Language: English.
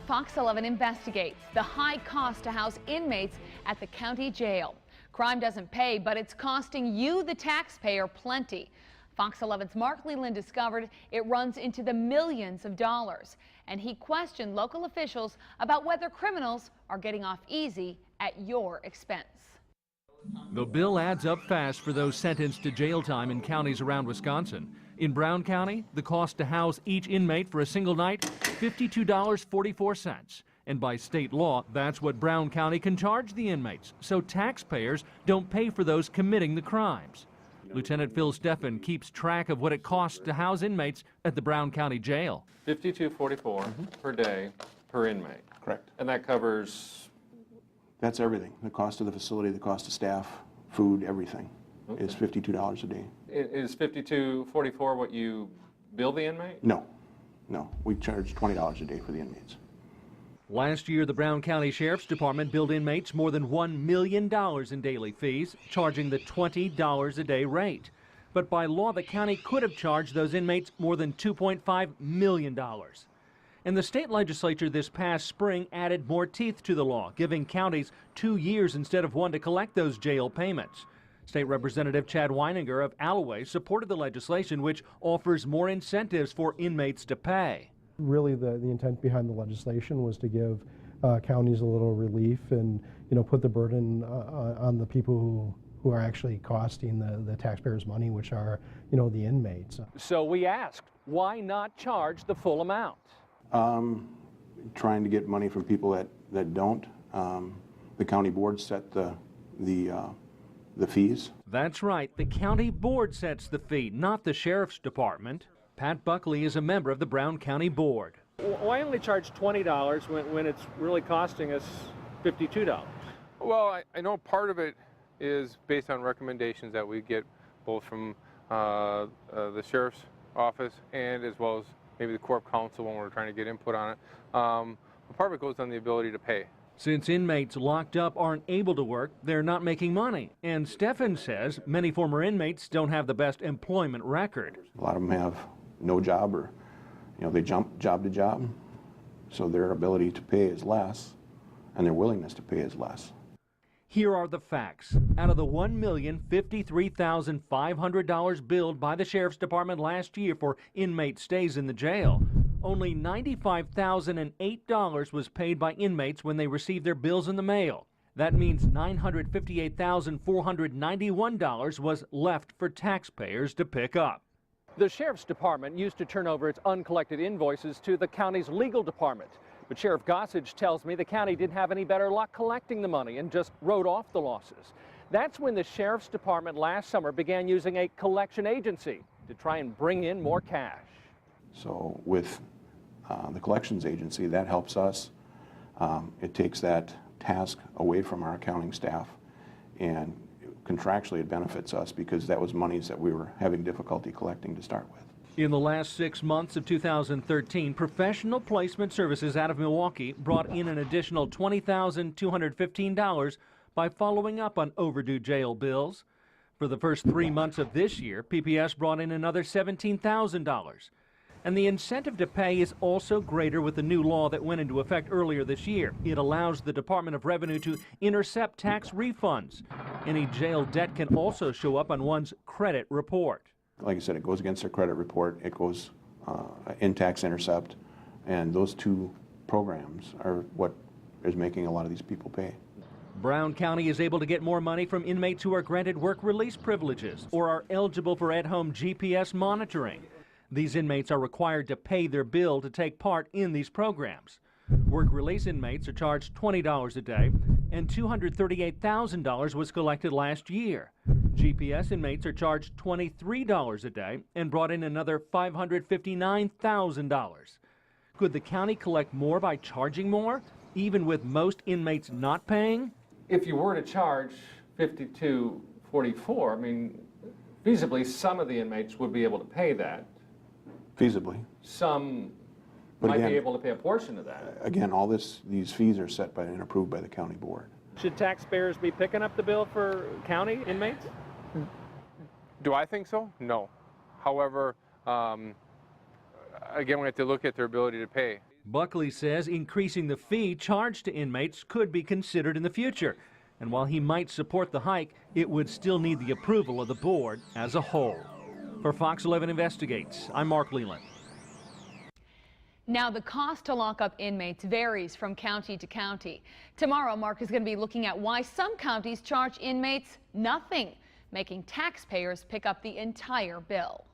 Fox 11 investigates the high cost to house inmates at the county jail. Crime doesn't pay, but it's costing you, the taxpayer, plenty. Fox 11's Mark Leland discovered it runs into the millions of dollars, and he questioned local officials about whether criminals are getting off easy at your expense. The bill adds up fast for those sentenced to jail time in counties around Wisconsin. In Brown County, the cost to house each inmate for a single night, $52.44. And by state law, that's what Brown County can charge the inmates, so taxpayers don't pay for those committing the crimes. Lieutenant Phil Steffen keeps track of what it costs to house inmates at the Brown County Jail. $52.44 per day per inmate. Correct. And that covers? That's everything. The cost of the facility, the cost of staff, food, everything is $52 a day. Is $52.44 what you bill the inmate? No. We charge $20 a day for the inmates. Last year, the Brown County Sheriff's Department billed inmates more than $1 million in daily fees, charging the $20 a day rate. But by law, the county could have charged those inmates more than $2.5 million. And the state legislature this past spring added more teeth to the law, giving counties 2 years instead of 1 to collect those jail payments. State Representative Chad Weininger of Alloway supported the legislation, which offers more incentives for inmates to pay. Really, the intent behind the legislation was to give counties a little relief and, put the burden on the people who are actually costing the taxpayers money, which are, the inmates. So we asked, why not charge the full amount? Trying to get money from people that don't. The county board set the fees. That's right. The county board sets the fee, not the sheriff's department. Pat Buckley is a member of the Brown County Board. Why only charge $20 when it's really costing us $52? Well, I know part of it is based on recommendations that we get both from the sheriff's office and as well as maybe the Corp Council when we're trying to get input on it. Part of it goes on the ability to pay. Since inmates locked up aren't able to work, they're not making money. And Steffen says many former inmates don't have the best employment record. A lot of them have no job or, they jump job to job. So their ability to pay is less and their willingness to pay is less. Here are the facts. Out of the $1,053,500 billed by the Sheriff's Department last year for inmate stays in the jail, only $95,008 was paid by inmates when they received their bills in the mail. That means $958,491 was left for taxpayers to pick up. The Sheriff's Department used to turn over its uncollected invoices to the county's legal department. But Sheriff Gossage tells me the county didn't have any better luck collecting the money and just wrote off the losses. That's when the Sheriff's Department last summer began using a collection agency to try and bring in more cash. So with the collections agency, that helps us. It takes that task away from our accounting staff, and contractually it benefits us because that was monies that we were having difficulty collecting to start with. In the last 6 months of 2013, Professional Placement Services out of Milwaukee brought in an additional $20,215 by following up on overdue jail bills. For the first 3 months of this year, PPS brought in another $17,000. And the incentive to pay is also greater with the new law that went into effect earlier this year. It allows the Department of Revenue to intercept tax refunds. Any jail debt can also show up on one's credit report. Like I said, it goes against their credit report. It goes in tax intercept, and those two programs are what is making a lot of these people pay. Brown County is able to get more money from inmates who are granted work release privileges or are eligible for at-home GPS monitoring. These inmates are required to pay their bill to take part in these programs. Work release inmates are charged $20 a day, and $238,000 was collected last year. GPS inmates are charged $23 a day and brought in another $559,000. Could the county collect more by charging more, even with most inmates not paying? If you were to charge $52.44, I mean, feasibly, some of the inmates would be able to pay that. Feasibly. Some But might again, be able to pay a portion of that. Again, all these fees are set by and approved by the county board. Should taxpayers be picking up the bill for county inmates? Do I think so? No. However, again, we have to look at their ability to pay. Buckley says increasing the fee charged to inmates could be considered in the future. And while he might support the hike, it would still need the approval of the board as a whole. For Fox 11 Investigates, I'm Mark Leland. Now, the cost to lock up inmates varies from county to county. Tomorrow, Mark is going to be looking at why some counties charge inmates nothing, making taxpayers pick up the entire bill.